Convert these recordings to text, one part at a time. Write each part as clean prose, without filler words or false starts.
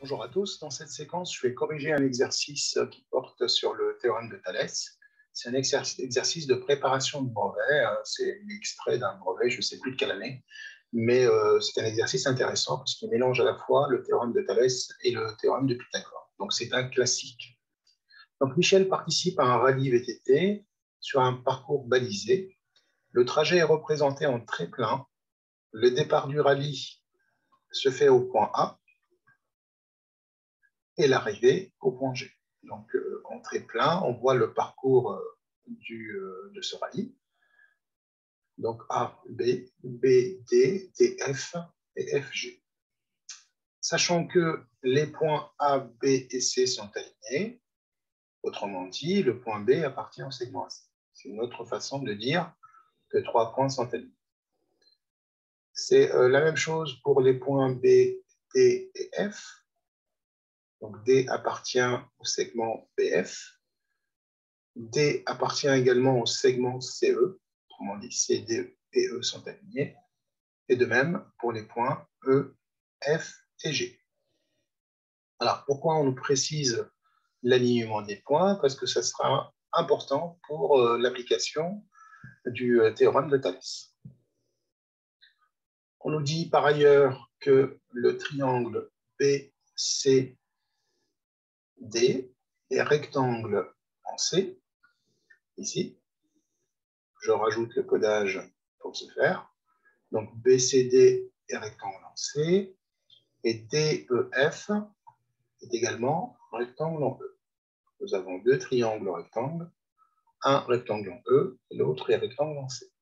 Bonjour à tous. Dans cette séquence, je vais corriger un exercice qui porte sur le théorème de Thalès. C'est un exercice de préparation de brevet. C'est l'extrait d'un brevet, je ne sais plus de quelle année, mais c'est un exercice intéressant parce qu'il mélange à la fois le théorème de Thalès et le théorème de Pythagore. Donc, c'est un classique. Donc, Michel participe à un rallye VTT sur un parcours balisé. Le trajet est représenté en très plein. Le départ du rallye se fait au point A et l'arrivée au point G. Donc, en très plein, on voit le parcours de ce rallye. Donc, A, B, B, D, D, F et F, G. Sachant que les points A, B et C sont alignés, autrement dit, le point B appartient au segment AC. C'est une autre façon de dire que 3 points sont alignés. C'est la même chose pour les points B, D et F. Donc, D appartient au segment BF. D appartient également au segment CE. Autrement dit, C, D et E sont alignés. Et de même pour les points E, F et G. Alors, pourquoi on nous précise l'alignement des points? Parce que ça sera important pour l'application du théorème de Thalès. On nous dit par ailleurs que le triangle BCD est rectangle en C, ici. Je rajoute le codage pour ce faire. Donc, BCD est rectangle en C et DEF est également rectangle en E. Nous avons deux triangles rectangles, un rectangle en E et l'autre est rectangle en C.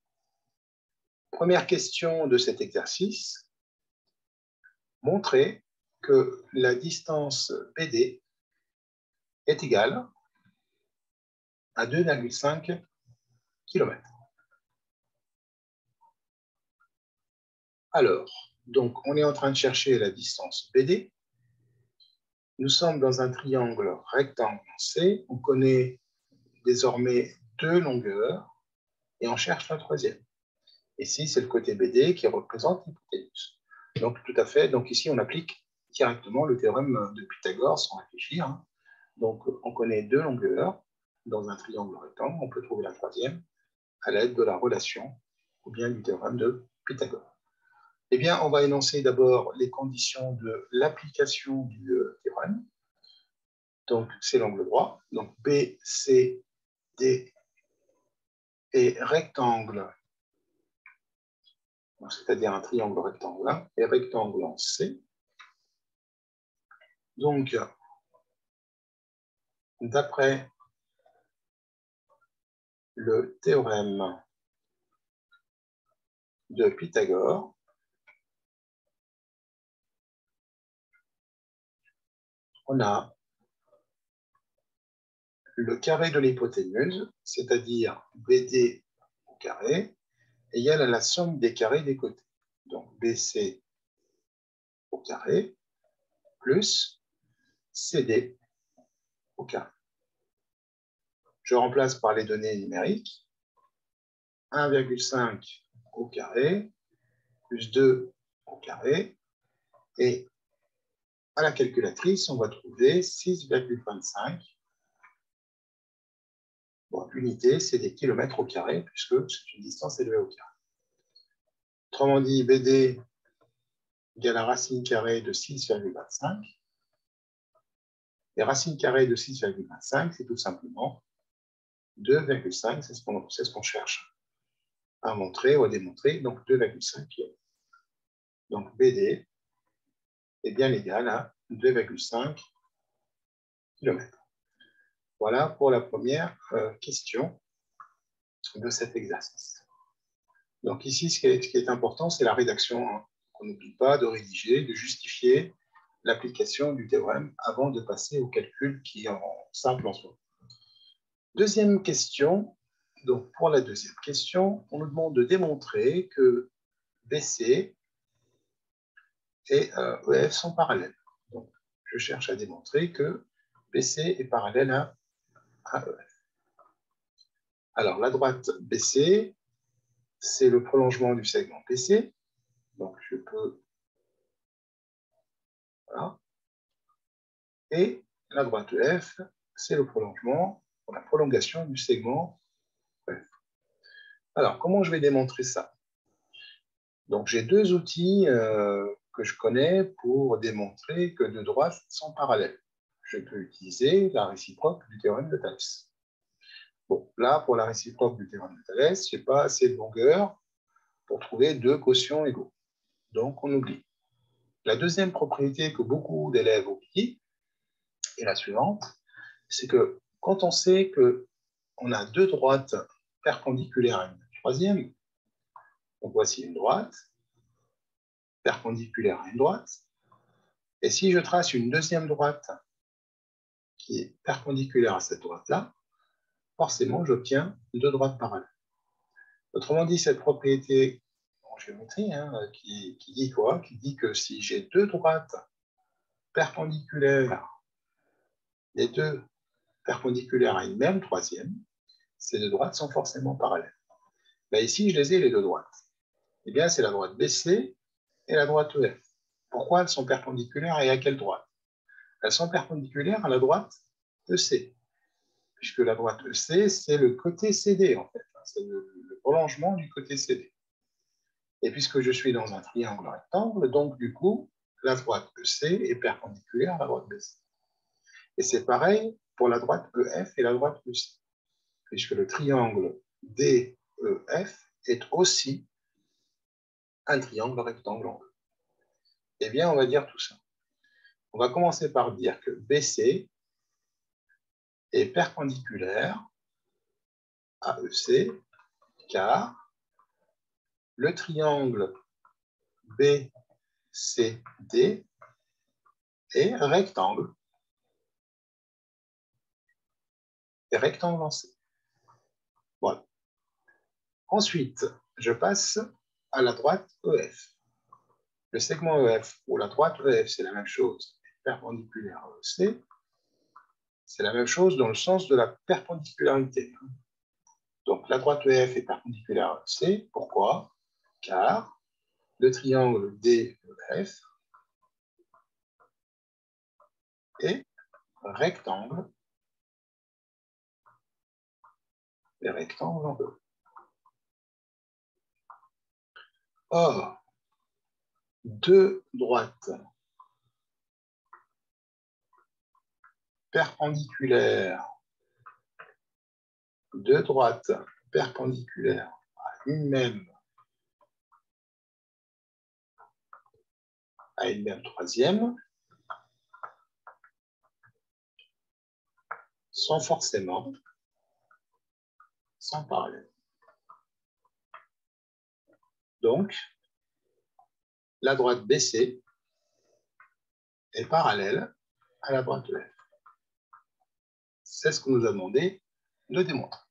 Première question de cet exercice, montrer que la distance BD est égale à 2,5 km. Alors, donc, on est en train de chercher la distance BD. Nous sommes dans un triangle rectangle en C. On connaît désormais deux longueurs et on cherche la troisième. Ici, c'est le côté BD qui représente l'hypoténuse. Donc, tout à fait. Donc, ici, on applique directement le théorème de Pythagore sans réfléchir. Donc, on connaît deux longueurs dans un triangle rectangle. On peut trouver la troisième à l'aide de la relation ou bien du théorème de Pythagore. Eh bien, on va énoncer d'abord les conditions de l'application du théorème. Donc, c'est l'angle droit. Donc, BCD est rectangle, c'est-à-dire un triangle rectangle, et rectangle en C. Donc, d'après le théorème de Pythagore, on a le carré de l'hypoténuse, c'est-à-dire BD au carré, égale à la somme des carrés des côtés. Donc, BC au carré plus CD au carré. Je remplace par les données numériques. 1,5 au carré plus 2 au carré. Et à la calculatrice, on va trouver 6,25. Bon, l'unité, c'est des kilomètres au carré, puisque c'est une distance élevée au carré. Autrement dit, BD égale à racine carrée de 6,25. Et racine carrée de 6,25, c'est tout simplement 2,5, c'est ce qu'on cherche à montrer ou à démontrer, donc 2,5 km. Donc BD est bien égal à 2,5 km. Voilà pour la première question de cet exercice. Donc ici, ce qui est important, c'est la rédaction. On n'oublie pas de rédiger, de justifier l'application du théorème avant de passer au calcul qui est simple en soi. Deuxième question. Donc pour la deuxième question, on nous demande de démontrer que BC et EF sont parallèles. Donc je cherche à démontrer que BC est parallèle à EF. Alors la droite BC, c'est le prolongement du segment PC. Donc, je peux... Voilà. Et la droite EF, c'est le prolongement, la prolongation du segment EF. Alors, comment je vais démontrer ça? Donc, j'ai deux outils que je connais pour démontrer que deux droites sont parallèles. Je peux utiliser la réciproque du théorème de Thalès. Bon, là, pour la réciproque du théorème de Thalès, je n'ai pas assez de longueur pour trouver deux quotients égaux. Donc, on oublie. La deuxième propriété que beaucoup d'élèves oublient est la suivante, c'est que quand on sait qu'on a deux droites perpendiculaires à une troisième, donc voici une droite perpendiculaire à une droite, et si je trace une deuxième droite qui est perpendiculaire à cette droite-là, forcément, j'obtiens deux droites parallèles. Autrement dit, cette propriété en géométrie, qui dit quoi? Qui dit que si j'ai deux droites perpendiculaires, les deux perpendiculaires à une même troisième, ces deux droites sont forcément parallèles. Ben ici, je les ai, les deux droites. Eh bien, c'est la droite BC et la droite EF. Pourquoi elles sont perpendiculaires et à quelle droite? Elles sont perpendiculaires à la droite EC, puisque la droite EC, c'est le côté CD, en fait. C'est le prolongement du côté CD. Et puisque je suis dans un triangle rectangle, donc du coup, la droite EC est perpendiculaire à la droite BC. Et c'est pareil pour la droite EF et la droite EC, puisque le triangle DEF est aussi un triangle rectangle. Eh bien, on va dire tout ça. On va commencer par dire que BC est perpendiculaire à EC, car le triangle BCD est rectangle. Et rectangle en C. Voilà. Ensuite, je passe à la droite EF. Le segment EF, ou la droite EF, c'est la même chose, perpendiculaire à EC, c'est la même chose dans le sens de la perpendicularité. Donc, la droite EF est perpendiculaire à EC. Pourquoi? Car le triangle DEF est rectangle et rectangle en E. Or, deux droites perpendiculaires, deux droites perpendiculaires à une même troisième sont forcément sans parallèle. Donc, la droite BC est parallèle à la droite EF. C'est ce qu'on nous a demandé de démontrer.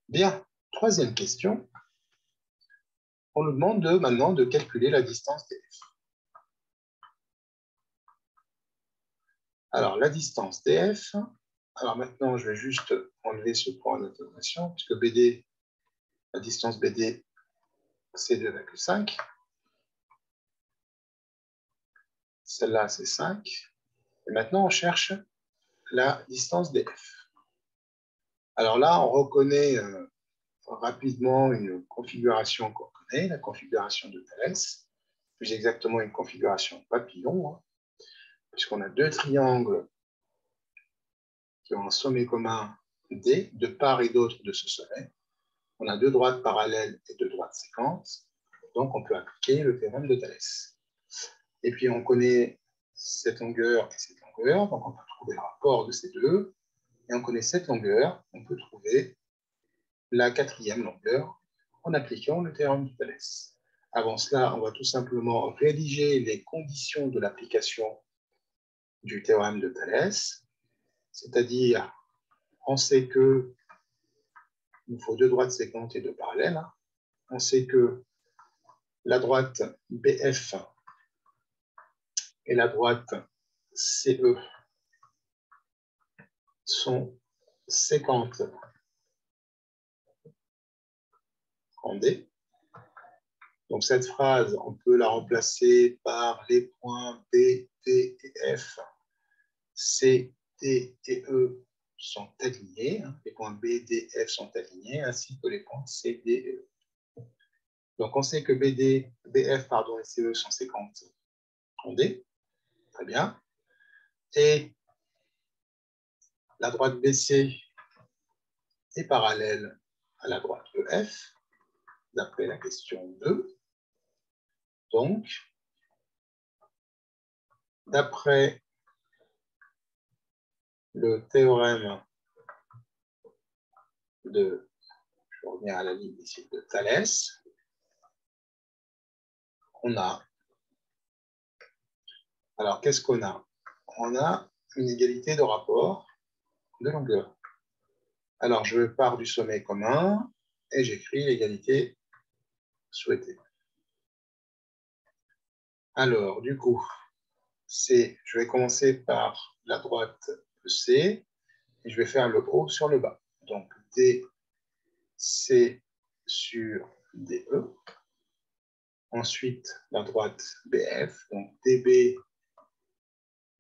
Bien, troisième question. On nous demande maintenant de calculer la distance DF. Alors, la distance DF, alors maintenant, je vais juste enlever ce point d'interrogation, puisque BD, la distance BD, c'est 2,5. Celle-là, c'est 5. Et maintenant, on cherche la distance DF. Alors là, on reconnaît rapidement une configuration qu'on connaît, la configuration de Thalès, plus exactement une configuration papillon, puisqu'on a deux triangles qui ont un sommet commun D, de part et d'autre de ce sommet. On a deux droites parallèles et deux droites séquentes, donc on peut appliquer le théorème de Thalès. Et puis on connaît cette longueur et cette longueur, donc on peut trouver le rapport de ces deux, et on connaît cette longueur, on peut trouver la quatrième longueur en appliquant le théorème de Thalès. Avant cela, on va tout simplement rédiger les conditions de l'application du théorème de Thalès, c'est-à-dire, on sait que il nous faut deux droites séquentes et deux parallèles. On sait que la droite BF et la droite CE sont séquentes en D. Donc cette phrase, on peut la remplacer par les points B, T et F C, D et E sont alignés, hein, les points B, D, F sont alignés, ainsi que les points C, D et E. Donc, on sait que BD, BF pardon, et CE sont séquentes en D. Très bien. Et la droite BC est parallèle à la droite EF, d'après la question 2. Donc, d'après le théorème de, je reviens à la ligne ici, de Thalès, on a, alors qu'est-ce qu'on a? On a une égalité de rapport de longueur. Alors, je pars du sommet commun et j'écris l'égalité souhaitée. Alors, du coup, je vais commencer par la droite C et je vais faire le haut sur le bas. Donc, DC sur DE. Ensuite, la droite BF, donc DB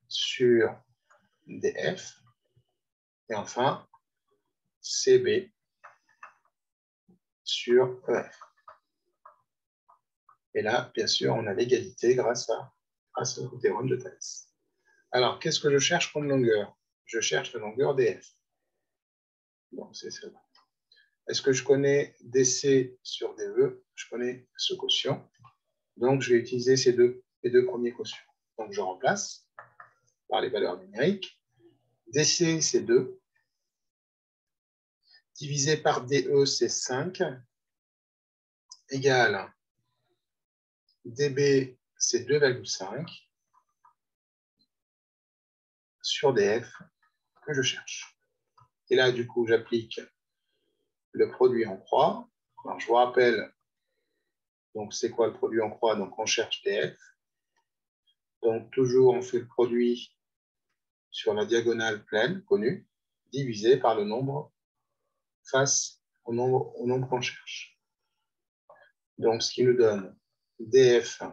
sur DF. Et enfin, CB sur EF. Et là, bien sûr, on a l'égalité grâce au théorème de Thalès. Alors, qu'est-ce que je cherche comme longueur? Je cherche la longueur DF. Donc, c'est ça. Est-ce que je connais DC sur DE? Je connais ce quotient. Donc, je vais utiliser les deux premiers quotients. Donc, je remplace par les valeurs numériques. DC, c'est 2. Divisé par DE, c'est 5. Égale DB, c'est 2,5 sur DF que je cherche. Et là, du coup, j'applique le produit en croix. Alors, je vous rappelle, donc c'est quoi le produit en croix? Donc, on cherche DF. Donc, toujours, on fait le produit sur la diagonale pleine, connue, divisé par le nombre face au nombre qu'on cherche. Donc, ce qui nous donne DF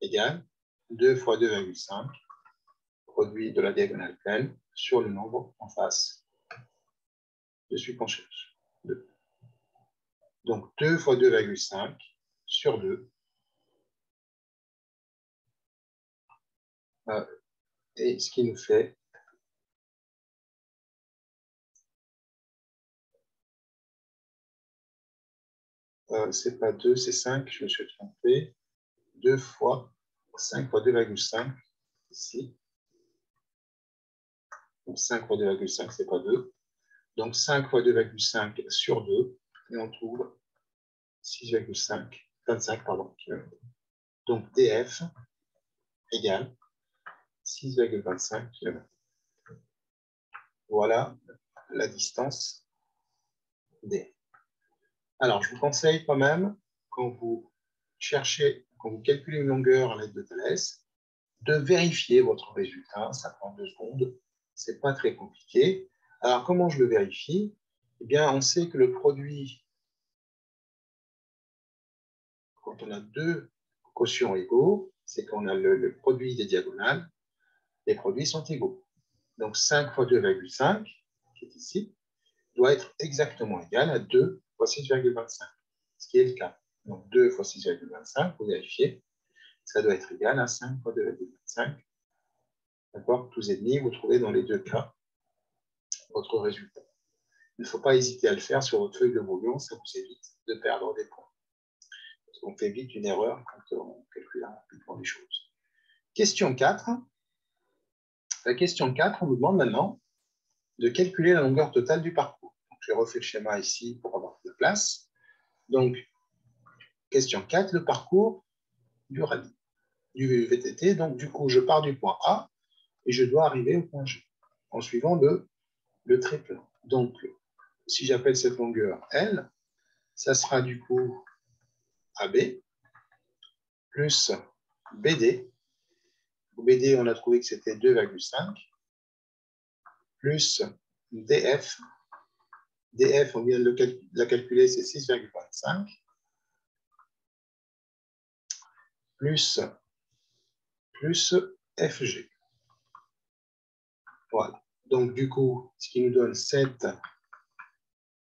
égale 2 fois 2,5, produit de la diagonale pleine sur le nombre en face de celui qu'on cherche. 2. Donc, 2 fois 2,5 sur 2. Et ce qui nous fait c'est pas 2, c'est 5, je me suis trompé. 2 fois 5 fois 2,5 ici. Donc 5 fois 2,5, c'est pas 2. Donc 5 fois 2,5 sur 2, et on trouve 6,5, 25, pardon. Donc DF égale 6,25 km. Voilà la distance D. Alors, je vous conseille quand même, quand vous calculez une longueur à l'aide de Thalès, de vérifier votre résultat. Ça prend 2 secondes. Ce n'est pas très compliqué. Alors, comment je le vérifie? Eh bien, on sait que le produit, quand on a 2 quotients égaux, c'est qu'on a le produit des diagonales, les produits sont égaux. Donc, 5 fois 2,5, qui est ici, doit être exactement égal à 2 fois 6,25, ce qui est le cas. Donc, 2 fois 6,25, vous vérifiez, ça doit être égal à 5 fois 2,25. D'accord? Tous et demi, vous trouvez dans les deux cas votre résultat. Il ne faut pas hésiter à le faire sur votre feuille de brouillon, ça vous évite de perdre des points. Parce qu'on fait vite une erreur quand on calcule rapidement les choses. Question 4. La question 4, on nous demande maintenant de calculer la longueur totale du parcours. Donc, j'ai refait le schéma ici pour avoir de la place. Donc, question 4, le parcours du VTT. Donc, du coup, je pars du point A et je dois arriver au point G en suivant le triple. Donc, si j'appelle cette longueur L, ça sera du coup AB plus BD. BD, on a trouvé que c'était 2,5 plus DF. DF, on vient de la calculer, c'est 6,25 plus FG. Voilà. Donc, du coup, ce qui nous donne 7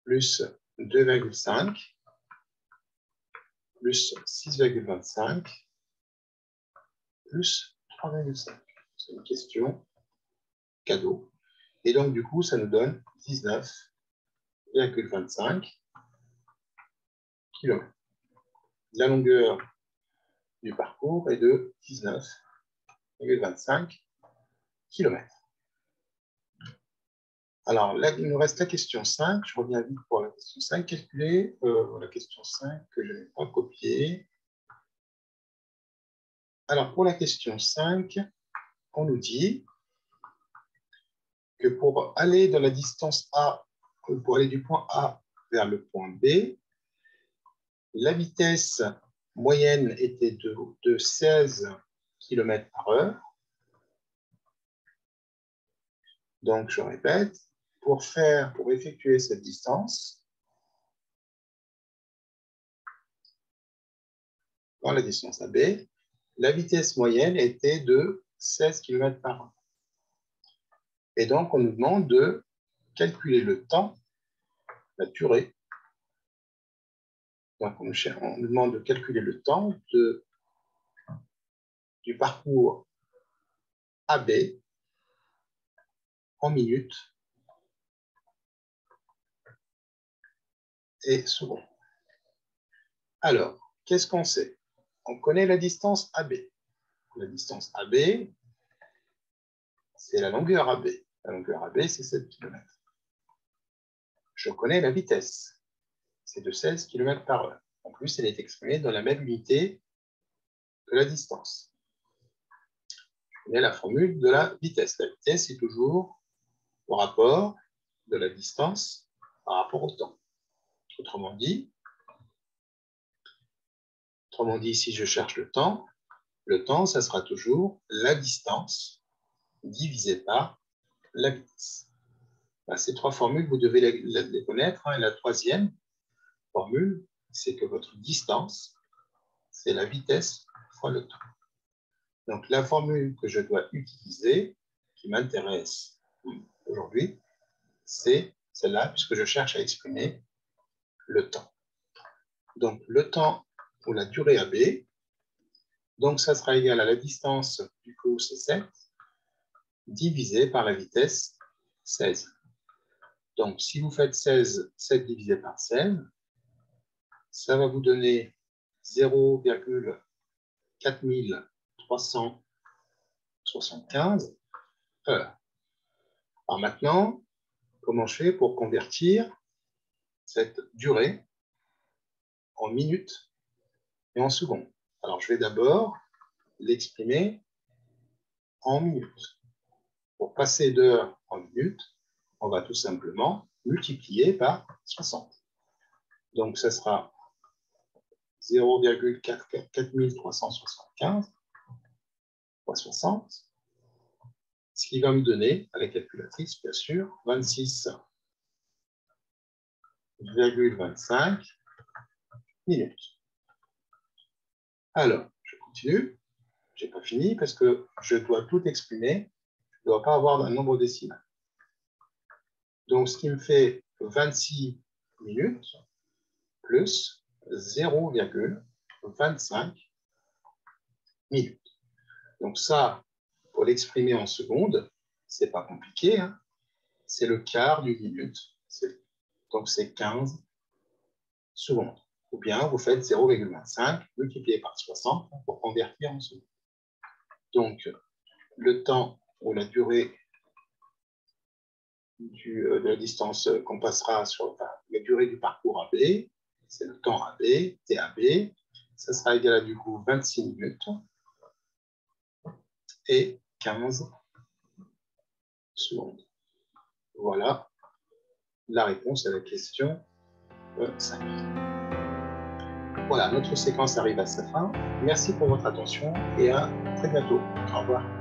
plus 2,5 plus 6,25 plus 3,5. C'est une question cadeau. Et donc, du coup, ça nous donne 19,25 km. La longueur du parcours est de 19,25 km. Alors, là, il nous reste la question 5. Je reviens vite pour la question 5. Calculer la question 5 que je n'ai pas copiée. Alors, pour la question 5, on nous dit que pour aller dans la distance A, pour aller du point A vers le point B, la vitesse moyenne était de 16 km/h. Donc, je répète, pour effectuer cette distance, dans la distance AB, la vitesse moyenne était de 16 km/h. Et donc, on nous demande de calculer le temps, la durée. Donc, on nous demande de calculer le temps du parcours AB en minutes et secondes. Alors, qu'est-ce qu'on sait? On connaît la distance AB. La distance AB, c'est la longueur AB. La longueur AB, c'est 7 km. Je connais la vitesse. C'est de 16 km/h. En plus, elle est exprimée dans la même unité que la distance. Je connais la formule de la vitesse. La vitesse est toujours au rapport de la distance par rapport au temps. Autrement dit, si je cherche le temps, ça sera toujours la distance divisée par la vitesse. Ces trois formules, vous devez les connaître. Et la troisième formule, c'est que votre distance, c'est la vitesse fois le temps. Donc, la formule que je dois utiliser, qui m'intéresse aujourd'hui, c'est celle-là, puisque je cherche à exprimer le temps. Donc, le temps ou la durée AB, donc ça sera égal à la distance, du coup, c'est 7, divisé par la vitesse 16. Donc, si vous faites 7 divisé par 16, ça va vous donner 0,4375 heures. Alors maintenant, comment je fais pour convertir cette durée en minutes et en secondes? Alors, je vais d'abord l'exprimer en minutes. Pour passer d'heures en minutes, on va tout simplement multiplier par 60. Donc, ça sera 0,4375 fois 60, ce qui va me donner, à la calculatrice, bien sûr, 26,25 minutes. Alors, je continue. Je n'ai pas fini parce que je dois tout exprimer. Je ne dois pas avoir un nombre décimal. Donc, ce qui me fait 26 minutes plus 0,25 minutes. Donc ça, pour l'exprimer en secondes, ce n'est pas compliqué. Hein. C'est le quart d'une minute. Donc c'est 15 secondes. Ou bien vous faites 0,25 multiplié par 60 pour convertir en secondes. Donc le temps ou la durée de la distance qu'on passera sur la durée du parcours AB, c'est le temps AB, TAB, ça sera égal à du coup 26 minutes et 15 secondes. Voilà la réponse à la question 5. Voilà, notre séquence arrive à sa fin. Merci pour votre attention et à très bientôt. Au revoir.